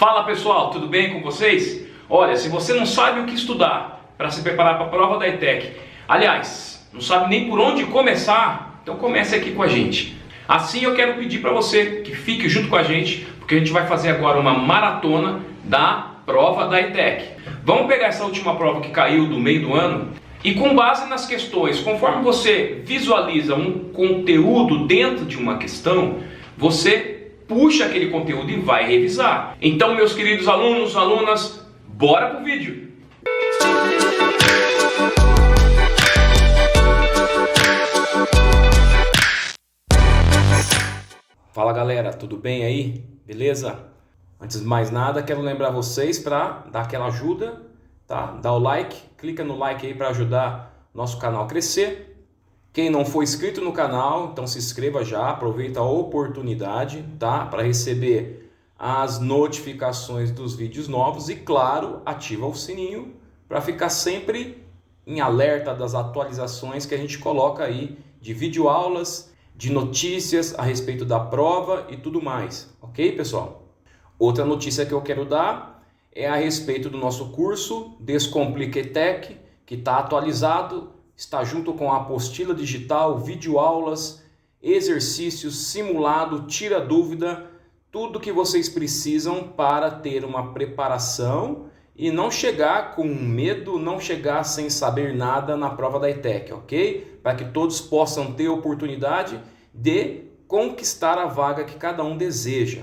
Fala pessoal, tudo bem com vocês? Olha, se você não sabe o que estudar para se preparar para a prova da ETEC, aliás, não sabe nem por onde começar, então comece aqui com a gente. Assim eu quero pedir para você que fique junto com a gente, porque a gente vai fazer agora uma maratona da prova da ETEC. Vamos pegar essa última prova que caiu do meio do ano e, com base nas questões, conforme você visualiza um conteúdo dentro de uma questão, você puxa aquele conteúdo e vai revisar. Então, meus queridos alunos, alunas, bora pro vídeo! Fala galera, tudo bem aí? Beleza? Antes de mais nada, quero lembrar vocês para dar aquela ajuda, tá? Dá o like, clica no like aí para ajudar nosso canal a crescer. Quem não for inscrito no canal, então se inscreva já, aproveita a oportunidade, tá? Para receber as notificações dos vídeos novos e, claro, ativa o sininho para ficar sempre em alerta das atualizações que a gente coloca aí de videoaulas, de notícias a respeito da prova e tudo mais, ok, pessoal? Outra notícia que eu quero dar é a respeito do nosso curso Descomplica ETEC, que está atualizado. Está junto com a apostila digital, videoaulas, exercícios, simulado, tira dúvida, tudo que vocês precisam para ter uma preparação e não chegar com medo, não chegar sem saber nada na prova da ETEC, ok? Para que todos possam ter a oportunidade de conquistar a vaga que cada um deseja.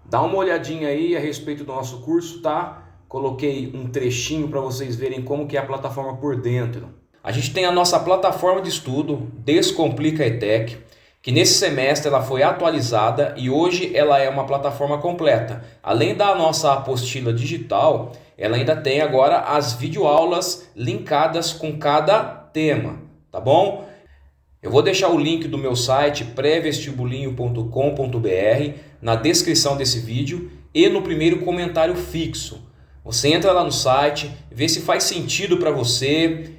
Dá uma olhadinha aí a respeito do nosso curso, tá? Coloquei um trechinho para vocês verem como que é a plataforma por dentro. A gente tem a nossa plataforma de estudo, Descomplica ETEC, que nesse semestre ela foi atualizada e hoje ela é uma plataforma completa. Além da nossa apostila digital, ela ainda tem agora as videoaulas linkadas com cada tema, tá bom? Eu vou deixar o link do meu site prevestibulinho.com.br na descrição desse vídeo e no primeiro comentário fixo. Você entra lá no site, vê se faz sentido para você.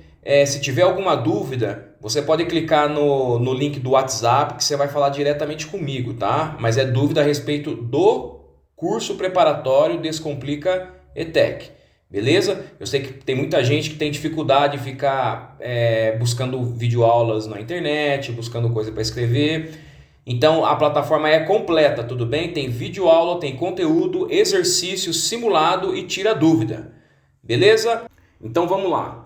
Se tiver alguma dúvida, você pode clicar no link do WhatsApp que você vai falar diretamente comigo, tá? Mas é dúvida a respeito do curso preparatório Descomplica ETEC, beleza? Eu sei que tem muita gente que tem dificuldade de ficar buscando videoaulas na internet, buscando coisa para escrever. Então a plataforma é completa, tudo bem? Tem videoaula, tem conteúdo, exercício, simulado e tira dúvida, beleza? Então vamos lá.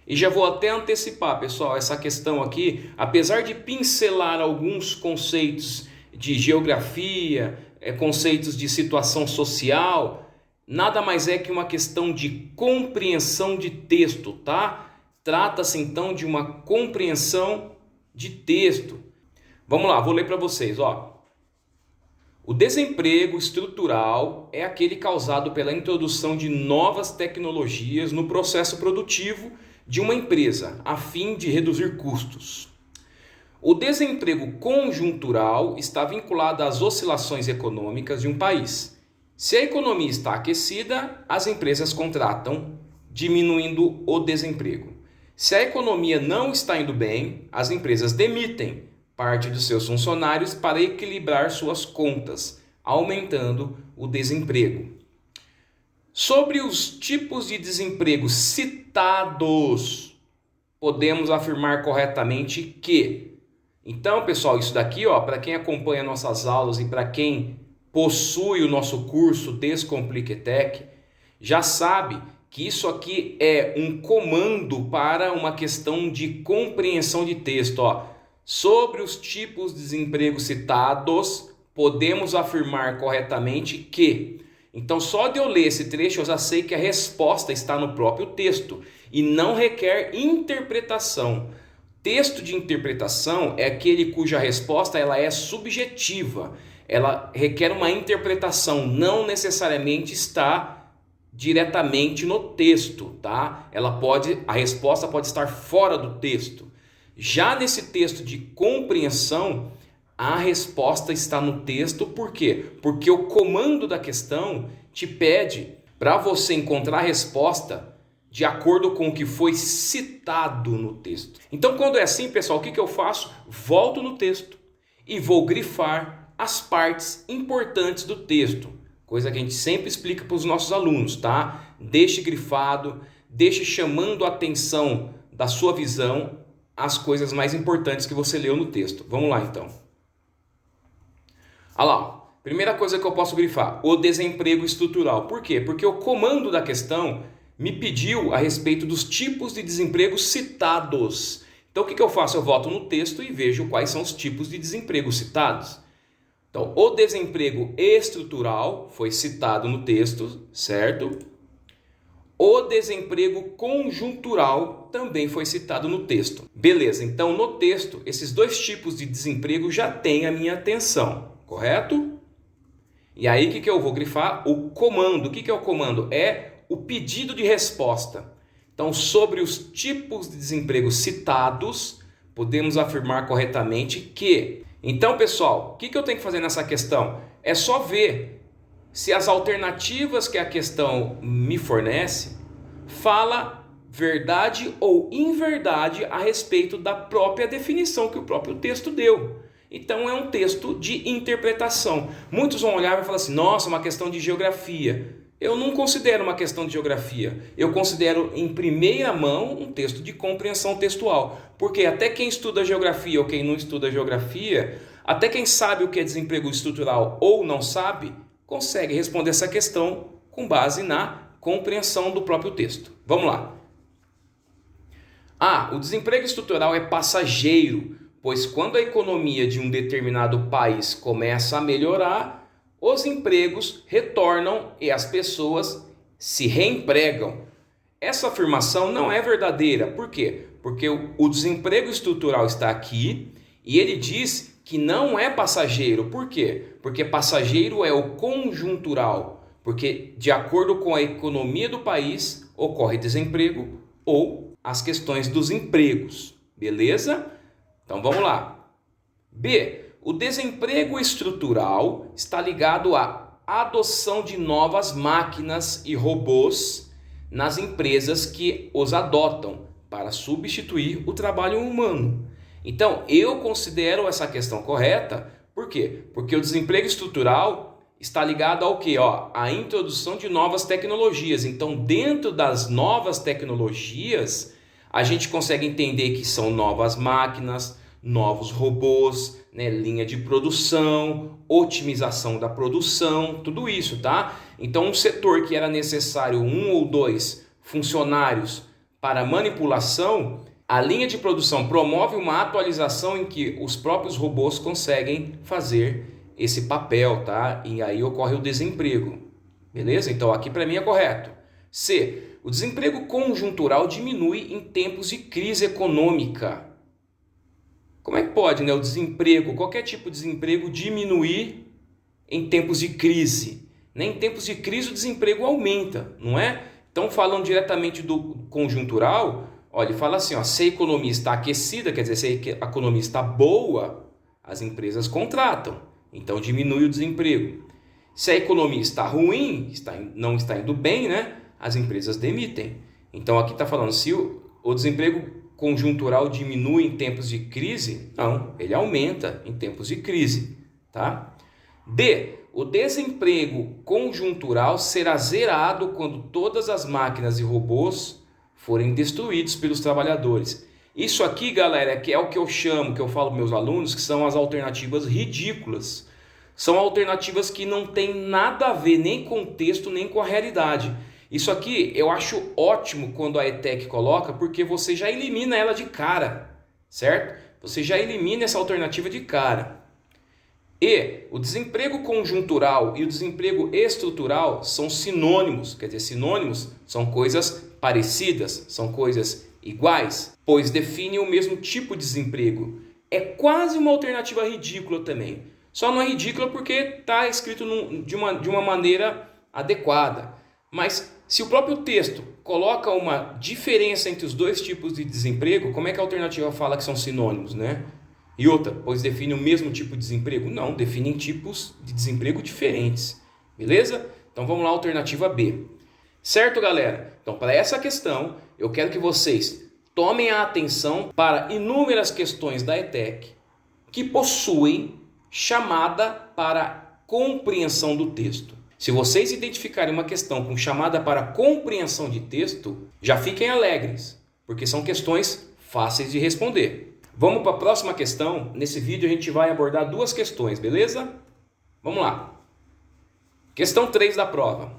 E já vou até antecipar, pessoal, essa questão aqui, apesar de pincelar alguns conceitos de geografia, conceitos de situação social, nada mais é que uma questão de compreensão de texto, tá? Trata-se então de uma compreensão de texto. Vamos lá, vou ler para vocês, ó. O desemprego estrutural é aquele causado pela introdução de novas tecnologias no processo produtivo de uma empresa, a fim de reduzir custos. O desemprego conjuntural está vinculado às oscilações econômicas de um país. Se a economia está aquecida, as empresas contratam, diminuindo o desemprego. Se a economia não está indo bem, as empresas demitem parte dos seus funcionários para equilibrar suas contas, aumentando o desemprego. Sobre os tipos de desemprego citados, podemos afirmar corretamente que... Então, pessoal, isso daqui, ó, para quem acompanha nossas aulas e para quem possui o nosso curso Descomplica ETEC, já sabe que isso aqui é um comando para uma questão de compreensão de texto, ó. Sobre os tipos de desemprego citados, podemos afirmar corretamente que... Então, só de eu ler esse trecho, eu já sei que a resposta está no próprio texto e não requer interpretação. Texto de interpretação é aquele cuja resposta ela é subjetiva. Ela requer uma interpretação, não necessariamente está diretamente no texto, tá? A resposta pode estar fora do texto. Já nesse texto de compreensão, a resposta está no texto, por quê? Porque o comando da questão te pede para você encontrar a resposta de acordo com o que foi citado no texto. Então, quando é assim, pessoal, o que eu faço? Volto no texto e vou grifar as partes importantes do texto. Coisa que a gente sempre explica para os nossos alunos, tá? Deixe grifado, deixe chamando a atenção da sua visão as coisas mais importantes que você leu no texto. Vamos lá então. Olha lá, ó. Primeira coisa que eu posso grifar, o desemprego estrutural. Por quê? Porque o comando da questão me pediu a respeito dos tipos de desemprego citados. Então o que eu faço? Eu volto no texto e vejo quais são os tipos de desemprego citados. Então o desemprego estrutural foi citado no texto, certo? O desemprego conjuntural também foi citado no texto. Beleza, então no texto esses dois tipos de desemprego já têm a minha atenção, correto? E aí o que eu vou grifar? O comando. O que é o comando? É o pedido de resposta. Então, sobre os tipos de desemprego citados, podemos afirmar corretamente que... Então, pessoal, o que eu tenho que fazer nessa questão? É só ver se as alternativas que a questão me fornece fala verdade ou inverdade a respeito da própria definição que o próprio texto deu. Então é um texto de interpretação. Muitos vão olhar e vão falar assim, nossa, uma questão de geografia. Eu não considero uma questão de geografia. Eu considero em primeira mão um texto de compreensão textual. Porque até quem estuda geografia ou quem não estuda geografia, até quem sabe o que é desemprego estrutural ou não sabe, consegue responder essa questão com base na compreensão do próprio texto. Vamos lá. O desemprego estrutural é passageiro, pois quando a economia de um determinado país começa a melhorar, os empregos retornam e as pessoas se reempregam. Essa afirmação não é verdadeira. Por quê? Porque o desemprego estrutural está aqui e ele diz que não é passageiro. Por quê? Porque passageiro é o conjuntural. Porque de acordo com a economia do país ocorre desemprego ou as questões dos empregos. Beleza? Então vamos lá. B. O desemprego estrutural está ligado à adoção de novas máquinas e robôs nas empresas que os adotam para substituir o trabalho humano. Então eu considero essa questão correta. Por quê? Porque o desemprego estrutural está ligado ao quê? A introdução de novas tecnologias. Então dentro das novas tecnologias a gente consegue entender que são novas máquinas, novos robôs, né, linha de produção, otimização da produção, tudo isso, tá? Então um setor que era necessário 1 ou 2 funcionários para manipulação, a linha de produção promove uma atualização em que os próprios robôs conseguem fazer esse papel, tá? E aí ocorre o desemprego, beleza? Então aqui para mim é correto. C. O desemprego conjuntural diminui em tempos de crise econômica. Como é que pode, né, o desemprego, qualquer tipo de desemprego, diminuir em tempos de crise? Em tempos de crise o desemprego aumenta, não é? Então, falando diretamente do conjuntural, olha, ele fala assim, se a economia está aquecida, quer dizer, se a economia está boa, as empresas contratam, então diminui o desemprego. Se a economia está ruim, não está indo bem, né, as empresas demitem. Então, aqui está falando, se o desemprego conjuntural diminui em tempos de crise? Não, ele aumenta em tempos de crise, tá? D. O desemprego conjuntural será zerado quando todas as máquinas e robôs forem destruídos pelos trabalhadores. Isso aqui, galera, é o que eu chamo, que eu falo para meus alunos, que são as alternativas ridículas. São alternativas que não têm nada a ver nem com o texto, nem com a realidade. Isso aqui eu acho ótimo quando a ETEC coloca, porque você já elimina ela de cara, certo? Você já elimina essa alternativa de cara. E o desemprego conjuntural e o desemprego estrutural são sinônimos, quer dizer, sinônimos são coisas parecidas, são coisas iguais, pois definem o mesmo tipo de desemprego. É quase uma alternativa ridícula também. Só não é ridícula porque está escrito de uma maneira adequada. Mas se o próprio texto coloca uma diferença entre os dois tipos de desemprego, como é que a alternativa fala que são sinônimos, né? E outra, pois define o mesmo tipo de desemprego? Não, definem tipos de desemprego diferentes. Beleza? Então vamos lá, alternativa B. Certo, galera? Então, para essa questão, eu quero que vocês tomem a atenção para inúmeras questões da ETEC que possuem chamada para compreensão do texto. Se vocês identificarem uma questão com chamada para compreensão de texto, já fiquem alegres, porque são questões fáceis de responder. Vamos para a próxima questão. Nesse vídeo a gente vai abordar duas questões, beleza? Vamos lá. Questão 3 da prova.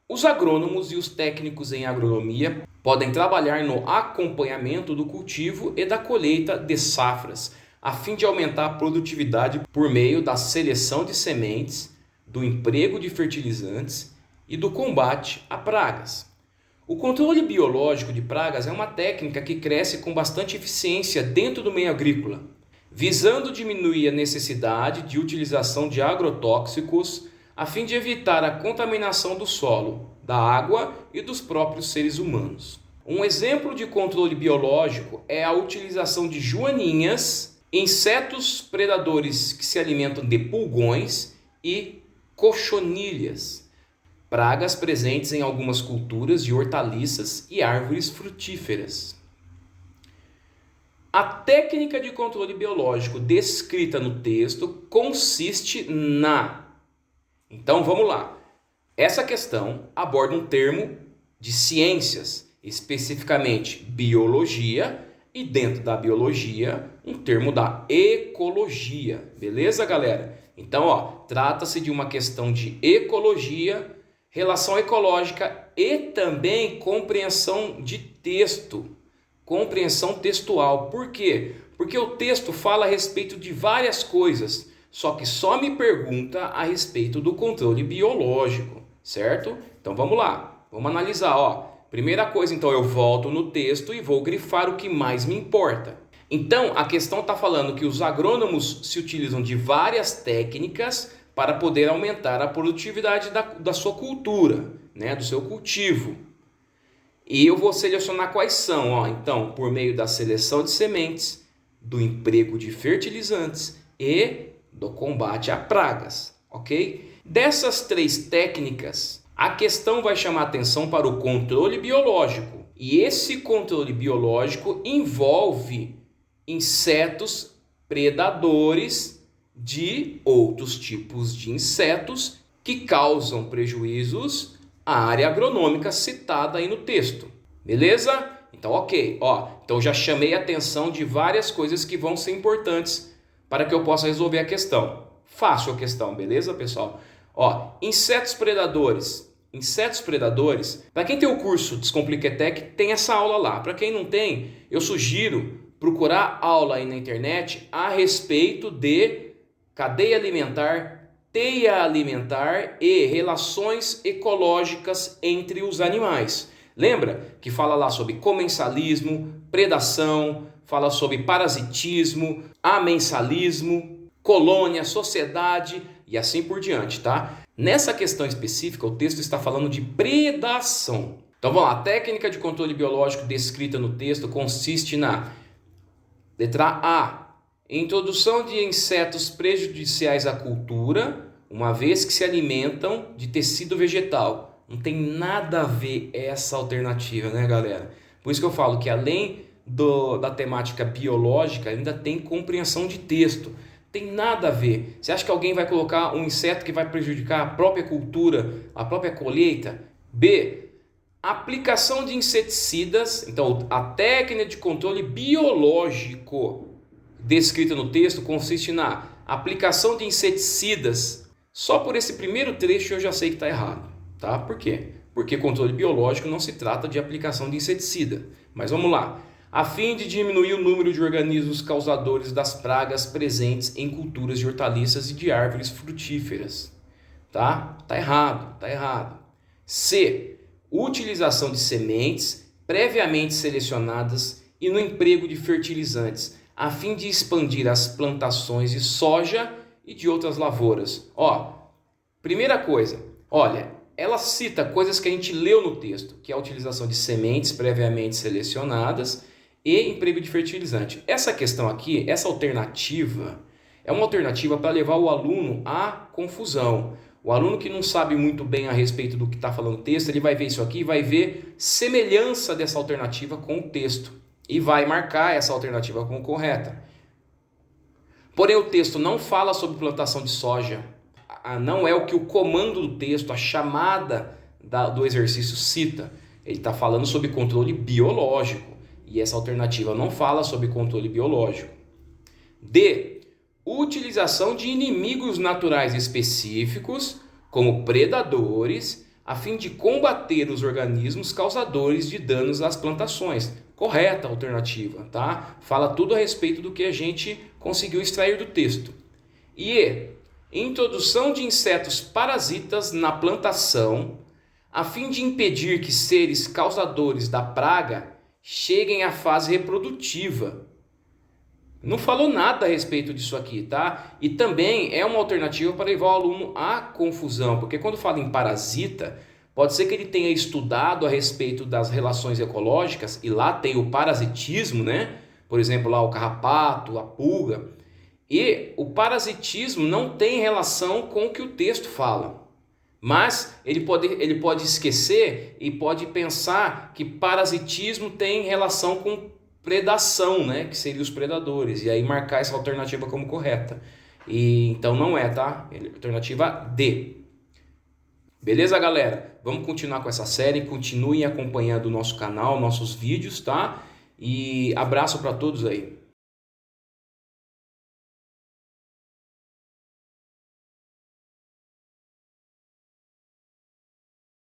Os agrônomos e os técnicos em agronomia podem trabalhar no acompanhamento do cultivo e da colheita de safras, a fim de aumentar a produtividade por meio da seleção de sementes, do emprego de fertilizantes e do combate a pragas. O controle biológico de pragas é uma técnica que cresce com bastante eficiência dentro do meio agrícola, visando diminuir a necessidade de utilização de agrotóxicos a fim de evitar a contaminação do solo, da água e dos próprios seres humanos. Um exemplo de controle biológico é a utilização de joaninhas, insetos predadores que se alimentam de pulgões e cochonilhas, pragas presentes em algumas culturas de hortaliças e árvores frutíferas. A técnica de controle biológico descrita no texto consiste na... Então vamos lá. Essa questão aborda um termo de ciências, especificamente biologia, e dentro da biologia, um termo da ecologia. Beleza, galera? Então, trata-se de uma questão de ecologia, relação ecológica e também compreensão de texto. Compreensão textual. Por quê? Porque o texto fala a respeito de várias coisas, só que só me pergunta a respeito do controle biológico, certo? Então vamos lá, vamos analisar. Primeira coisa, então eu volto no texto e vou grifar o que mais me importa. Então a questão está falando que os agrônomos se utilizam de várias técnicas para poder aumentar a produtividade da sua cultura, né? Do seu cultivo. E eu vou selecionar quais são. Então, por meio da seleção de sementes, do emprego de fertilizantes e do combate a pragas, ok? Dessas 3 técnicas, a questão vai chamar atenção para o controle biológico. E esse controle biológico envolve insetos predadores de outros tipos de insetos que causam prejuízos à área agronômica citada aí no texto. Beleza? Então, ok. Então já chamei a atenção de várias coisas que vão ser importantes para que eu possa resolver a questão. Fácil a questão, beleza, pessoal? Insetos predadores. Insetos predadores, para quem tem o curso Descomplica ETEC, tem essa aula lá. Para quem não tem, eu sugiro procurar aula aí na internet a respeito de cadeia alimentar, teia alimentar e relações ecológicas entre os animais. Lembra que fala lá sobre comensalismo, predação, fala sobre parasitismo, amensalismo, colônia, sociedade e assim por diante, tá? Nessa questão específica, o texto está falando de predação. Então vamos lá, a técnica de controle biológico descrita no texto consiste na letra A, introdução de insetos prejudiciais à cultura, uma vez que se alimentam de tecido vegetal. Não tem nada a ver essa alternativa, né, galera? Por isso que eu falo que além da temática biológica, ainda tem compreensão de texto. Tem nada a ver. Você acha que alguém vai colocar um inseto que vai prejudicar a própria cultura, a própria colheita? B, aplicação de inseticidas. Então, a técnica de controle biológico descrita no texto consiste na aplicação de inseticidas. Só por esse primeiro trecho eu já sei que está errado, tá? Por quê? Porque controle biológico não se trata de aplicação de inseticida. Mas vamos lá. A fim de diminuir o número de organismos causadores das pragas presentes em culturas de hortaliças e de árvores frutíferas. Tá? Tá errado, tá errado. C, utilização de sementes previamente selecionadas e no emprego de fertilizantes, a fim de expandir as plantações de soja e de outras lavouras. Primeira coisa, olha, ela cita coisas que a gente leu no texto, que é a utilização de sementes previamente selecionadas e emprego de fertilizante. Essa questão aqui, essa alternativa, é uma alternativa para levar o aluno à confusão. O aluno que não sabe muito bem a respeito do que está falando o texto, ele vai ver isso aqui e vai ver semelhança dessa alternativa com o texto. E vai marcar essa alternativa como correta. Porém, o texto não fala sobre plantação de soja. não é o que o comando do texto, a chamada do exercício cita. Ele está falando sobre controle biológico. E essa alternativa não fala sobre controle biológico. D. Utilização de inimigos naturais específicos, como predadores, a fim de combater os organismos causadores de danos às plantações. Correta a alternativa, tá? Fala tudo a respeito do que a gente conseguiu extrair do texto. E introdução de insetos parasitas na plantação, a fim de impedir que seres causadores da praga cheguem à fase reprodutiva. Não falou nada a respeito disso aqui, tá? E também é uma alternativa para levar o aluno à confusão, porque quando fala em parasita, pode ser que ele tenha estudado a respeito das relações ecológicas, e lá tem o parasitismo, né? Por exemplo, lá o carrapato, a pulga. E o parasitismo não tem relação com o que o texto fala. Mas ele pode esquecer e pode pensar que parasitismo tem relação com predação, né? Que seriam os predadores. E aí marcar essa alternativa como correta. E então não é, tá? Alternativa D. Beleza, galera? Vamos continuar com essa série. Continuem acompanhando o nosso canal, nossos vídeos, tá? E abraço para todos aí.